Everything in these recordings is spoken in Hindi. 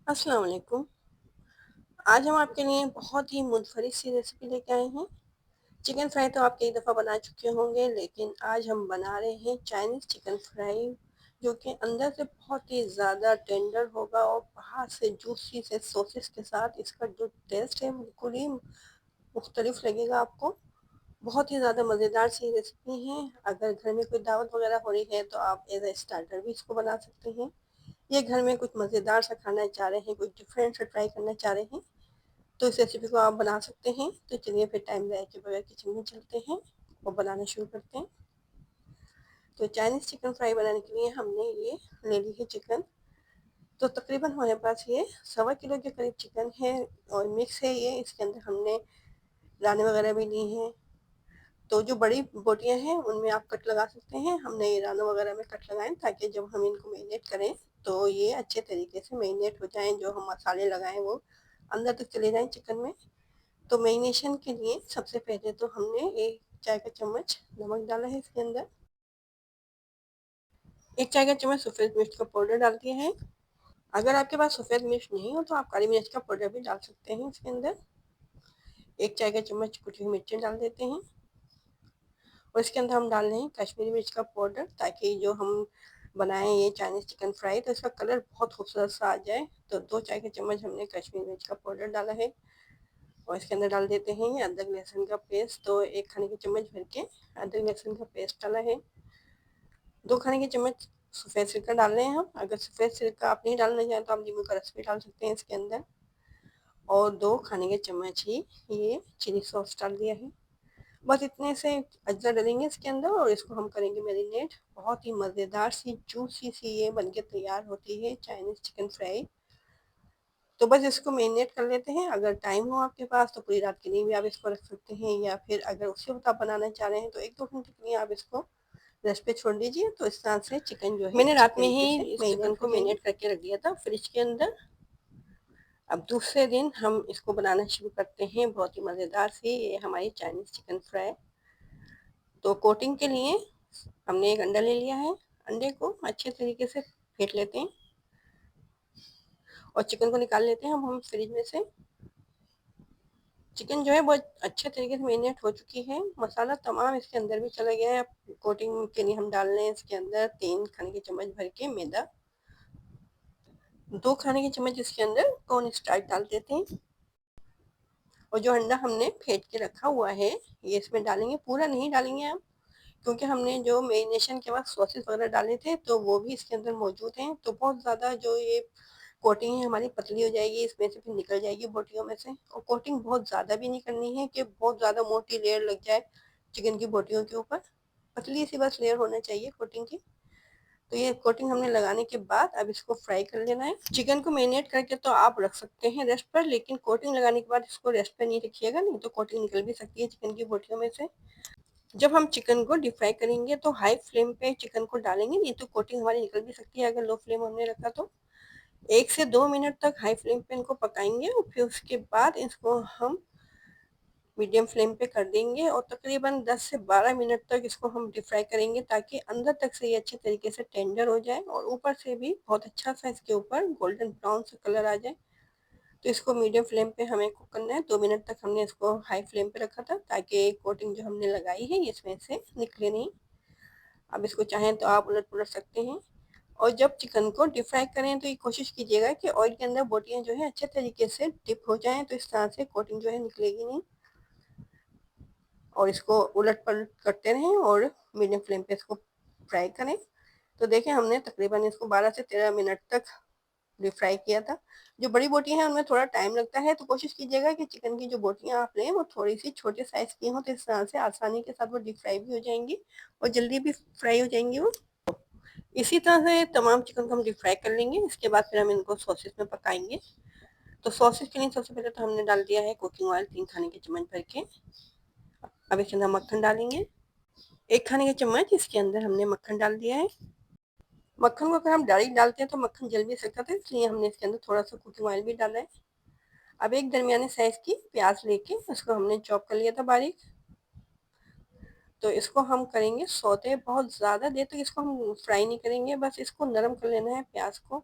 अस्सलाम वालेकुम। आज हम आपके लिए बहुत ही मुनफरिद सी रेसिपी लेके आए हैं। चिकन फ्राई तो आप कई दफ़ा बना चुके होंगे, लेकिन आज हम बना रहे हैं चाइनीज़ चिकन फ्राई, जो कि अंदर से बहुत ही ज़्यादा टेंडर होगा और बाहर से जूसी से सॉसेस के साथ इसका जो टेस्ट है बिल्कुल ही मुख्तलिफ लगेगा आपको। बहुत ही ज़्यादा मज़ेदार सी रेसिपी है। अगर घर में कोई दावत वगैरह हो रही है तो आप एज ए स्टार्टर भी इसको बना सकते हैं। ये घर में कुछ मज़ेदार सा खाना चाह रहे हैं, कुछ डिफरेंट सा ट्राई करना चाह रहे हैं, तो इस रेसिपी को आप बना सकते हैं। तो चलिए फिर टाइम ज़ाया के बगैर किचन में चलते हैं और बनाना शुरू करते हैं। तो चाइनीज़ चिकन फ्राई बनाने के लिए हमने ये ले ली है चिकन। तो तकरीबन हमारे पास ये 1.25 किलो के करीब चिकन है और मिक्स है ये। इसके अंदर हमने राने वगैरह भी ली हैं। तो जो बड़ी बोटियां हैं उनमें आप कट लगा सकते हैं। हमने ये रानों वगैरह में कट लगाए ताकि जब हम इनको मैरिनेट करें तो ये अच्छे तरीके से मैरिनेट हो जाएं, जो हम मसाले लगाएं वो अंदर तक चले जाएं चिकन में। तो मैरिनेशन के लिए सबसे पहले तो हमने 1 चाय का चम्मच नमक डाला है इसके अंदर। 1 चाय का चम्मच सफ़ेद मिर्च का पाउडर डाल दिया है। अगर आपके पास सफ़ेद मिर्च नहीं हो तो आप काली मिर्च का पाउडर भी डाल सकते हैं इसके अंदर। 1 चाय का चम्मच कुटी हुई मिर्चें डाल देते हैं और इसके अंदर हम डाल रहे हैं कश्मीरी मिर्च का पाउडर, ताकि जो हम बनाएं ये चाइनीज़ चिकन फ्राई तो इसका कलर बहुत खूबसूरत सा आ जाए। तो 2 चाय के चम्मच हमने कश्मीरी मिर्च का पाउडर डाला है और इसके अंदर डाल देते हैं ये अदरक लहसुन का पेस्ट। तो 1 खाने के चम्मच भर के अदरक लहसुन का पेस्ट डाला है। 2 खाने के चम्मच सफ़ेद सिरका डाल रहे हैं हम। अगर सफ़ेद सिरका आप नहीं डालना चाहें तो आप नींबू का रस भी डाल सकते हैं इसके अंदर। और 2 खाने के चम्मच ही ये चिली सॉस डाल दिया है। बस इतने से अजरा डालेंगे इसके अंदर और इसको हम करेंगे मैरिनेट। बहुत ही मज़ेदार सी जूसी सी ये बनके तैयार होती है चाइनीज़ चिकन फ्राई। तो बस इसको मैरिनेट कर लेते हैं। अगर टाइम हो आपके पास तो पूरी रात के लिए भी आप इसको रख सकते हैं, या फिर अगर उसी वक्त आप बनाना चाह रहे हैं तो 1-2 घंटे के लिए आप इसको रेस्ट पे छोड़ दीजिए। तो इस तरह से चिकन जो है मैंने रात में ही इस चिकन को मैरिनेट करके रख दिया था फ्रिज के अंदर। अब दूसरे दिन हम इसको बनाना शुरू करते हैं। बहुत ही मज़ेदार सी ये हमारी चाइनीज़ चिकन फ्राई। तो कोटिंग के लिए हमने एक अंडा ले लिया है। अंडे को अच्छे तरीके से फेंट लेते हैं और चिकन को निकाल लेते हैं हम फ्रिज में से। चिकन जो है बहुत अच्छे तरीके से मैरिनेट हो चुकी है। मसाला तमाम इसके अंदर भी चला गया है। अब कोटिंग के लिए हम डाल रहे हैं इसके अंदर 3 खाने के चम्मच भर के मैदा। 2 खाने के चम्मच इसके अंदर कॉर्न स्टार्च डाल देते हैं और जो अंडा हमने फेंट के रखा हुआ है ये इसमें डालेंगे। पूरा नहीं डालेंगे हम, क्योंकि हमने जो मैरिनेशन के बाद सॉसेस वगैरह डाले थे तो वो भी इसके अंदर मौजूद हैं। तो बहुत ज़्यादा जो ये कोटिंग है हमारी पतली हो जाएगी, इसमें से फिर निकल जाएगी बोटियों में से। और कोटिंग बहुत ज़्यादा भी नहीं करनी है कि बहुत ज़्यादा मोटी लेयर लग जाए चिकन की बोटियों के ऊपर। पतली सी बस लेयर होना चाहिए कोटिंग की। तो ये कोटिंग हमने लगाने के बाद अब इसको फ्राई कर लेना है। चिकन को मैरिनेट करके तो आप रख सकते हैं रेस्ट पर, लेकिन कोटिंग लगाने के बाद इसको रेस्ट पर नहीं रखिएगा, नहीं तो कोटिंग निकल भी सकती है चिकन की बोटियों में से। जब हम चिकन को डीप फ्राई करेंगे तो हाई फ्लेम पे चिकन को डालेंगे, नहीं तो कोटिंग हमारी निकल भी सकती है अगर लो फ्लेम हमने रखा तो। 1 से 2 मिनट तक हाई फ्लेम पे इनको पकाएंगे और फिर उसके बाद इसको हम मीडियम फ्लेम पे कर देंगे और तकरीबन 10 से 12 मिनट तक इसको हम डीप फ्राई करेंगे, ताकि अंदर तक से ये अच्छे तरीके से टेंडर हो जाए और ऊपर से भी बहुत अच्छा सा इसके ऊपर गोल्डन ब्राउन सा कलर आ जाए। तो इसको मीडियम फ्लेम पे हमें कुक करना है। 2 मिनट तक हमने इसको हाई फ्लेम पे रखा था ताकि कोटिंग जो हमने लगाई है इसमें से निकले नहीं। अब इसको चाहें तो आप उलट पुलट सकते हैं। और जब चिकन को डीप फ्राई करें तो ये कोशिश कीजिएगा कि ऑयल के अंदर बोटियां जो है अच्छे तरीके से डिप हो जाएं, तो इस तरह से कोटिंग जो है निकलेगी नहीं। और इसको उलट पलट करते रहें और मीडियम फ्लेम पे इसको फ्राई करें। तो देखें हमने तकरीबन इसको 12 से 13 मिनट तक डीप फ्राई किया था। जो बड़ी बोटियां हैं उनमें थोड़ा टाइम लगता है, तो कोशिश कीजिएगा कि चिकन की जो बोटियां आप लें वो थोड़ी सी छोटे साइज की हों, तो इस तरह से आसानी के साथ वो डीप फ्राई भी हो जाएंगी और जल्दी भी फ्राई हो जाएंगी वो। इसी तरह से तमाम चिकन को हम डीप फ्राई कर लेंगे। इसके बाद फिर हम इनको सॉसेस में पकाएंगे। तो सॉसेस के लिए सबसे पहले तो हमने डाल दिया है कुकिंग ऑयल 3 खाने के चम्मच भर के। अब इसके अंदर मक्खन डालेंगे। 1 खाने के चम्मच इसके अंदर हमने मक्खन डाल दिया है। मक्खन को अगर हम डायरेक्ट डालते हैं तो मक्खन जल भी सकता था, इसलिए हमने इसके अंदर थोड़ा सा कुकिंग ऑयल भी डाला है। अब एक दरमियाने साइज की प्याज लेके उसको हमने चॉप कर लिया था बारीक। तो इसको हम करेंगे सौते। बहुत ज़्यादा देर तक इसको हम फ्राई नहीं करेंगे, बस इसको नरम कर लेना है प्याज को।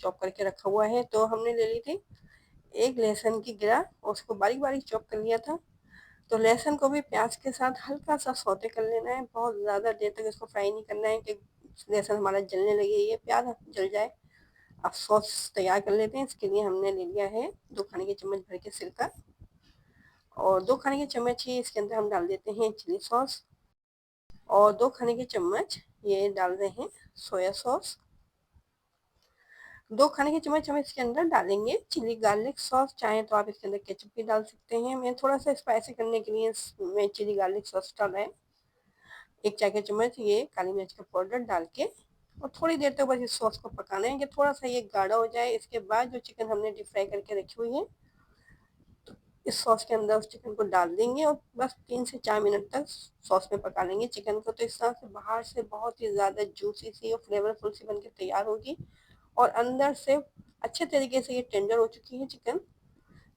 चॉप करके रखा हुआ है। तो हमने ले ली थी एक लहसुन की गिरा, उसको बारीक बारीक चॉप कर लिया था। तो लहसुन को भी प्याज के साथ हल्का सा सौते कर लेना है, बहुत ज़्यादा देर तक इसको फ्राई नहीं करना है कि लहसुन हमारा जलने लगे, ये प्याज जल जाए। अब सॉस तैयार कर लेते हैं। इसके लिए हमने ले लिया है 2 खाने के चम्मच भर के सिरका, और 2 खाने के चम्मच ही इसके अंदर हम डाल देते हैं चिली सॉस, और 2 खाने के चम्मच ये डाल रहे हैं सोया सॉस। 2 खाने के चम्मच हम इसके अंदर डालेंगे चिली गार्लिक सॉस, चाहे तो आप इसके अंदर केचप भी डाल सकते हैं। मैं थोड़ा सा स्पाइसी करने के लिए इसमें चिली गार्लिक सॉस डाला है। 1 चाय का चम्मच ये काली मिर्च का पाउडर डाल के, और थोड़ी देर तक बस इस सॉस को पकाना है कि थोड़ा सा ये गाढ़ा हो जाए। इसके बाद जो चिकन हमने डीप फ्राई करके रखी हुई है, तो इस सॉस के अंदर उस चिकन को डाल देंगे, और बस 3 से 4 मिनट तक सॉस में पका लेंगे चिकन को। तो इस तरह से बाहर से बहुत ही ज़्यादा जूसी सी और फ्लेवरफुल सी बन के तैयार होगी, और अंदर से अच्छे तरीके से ये टेंडर हो चुकी है चिकन।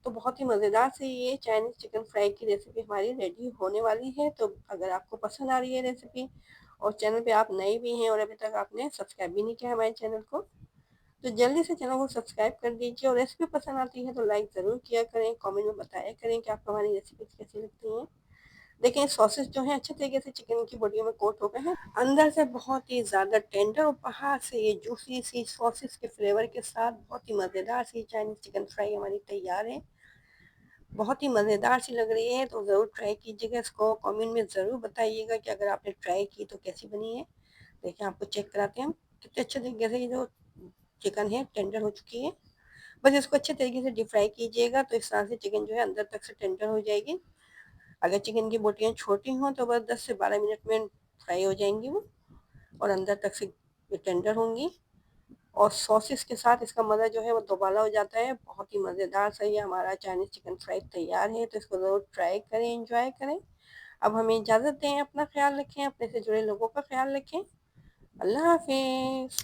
तो बहुत ही मज़ेदार से ये चाइनीज़ चिकन फ्राई की रेसिपी हमारी रेडी होने वाली है। तो अगर आपको पसंद आ रही है रेसिपी, और चैनल पे आप नए भी हैं और अभी तक आपने सब्सक्राइब भी नहीं किया हमारे चैनल को, तो जल्दी से चैनल को सब्सक्राइब कर दीजिए। और रेसिपी पसंद आती है तो लाइक ज़रूर किया करें, कमेंट में बताया करें कि आपको हमारी रेसिपीज कैसी लगती हैं। देखिए सॉसेस जो हैं अच्छे तरीके से चिकन की बॉडी में कोट हो गए हैं, अंदर से बहुत ही ज़्यादा टेंडर, और बाहर से ये जूसी सी सॉसेस के फ्लेवर के साथ बहुत ही मज़ेदार सी चाइनीज़ चिकन फ्राई हमारी तैयार है। बहुत ही मज़ेदार सी लग रही है, तो ज़रूर ट्राई कीजिएगा। इसको कमेंट में ज़रूर बताइएगा कि अगर आपने ट्राई की तो कैसी बनी है। देखिए आपको चेक कराते हैं हम कितने अच्छे तरीके से ये जो चिकन है टेंडर हो चुकी है। बस इसको अच्छे तरीके से डीप फ्राई कीजिएगा, तो इस तरह से चिकन जो है अंदर तक से टेंडर हो जाएगी। अगर चिकन की बोटियाँ छोटी हों तो बस 10 से 12 मिनट में फ्राई हो जाएंगी वो, और अंदर तक से ये टेंडर होंगी, और सॉसेस के साथ इसका मज़ा जो है वो दोबाला हो जाता है। बहुत ही मज़ेदार सा ये हमारा चाइनीज़ चिकन फ्राई तैयार है, तो इसको ज़रूर ट्राई करें, एंजॉय करें। अब हमें इजाज़त दें, अपना ख्याल रखें, अपने से जुड़े लोगों का ख्याल रखें। अल्लाह हाफिज़।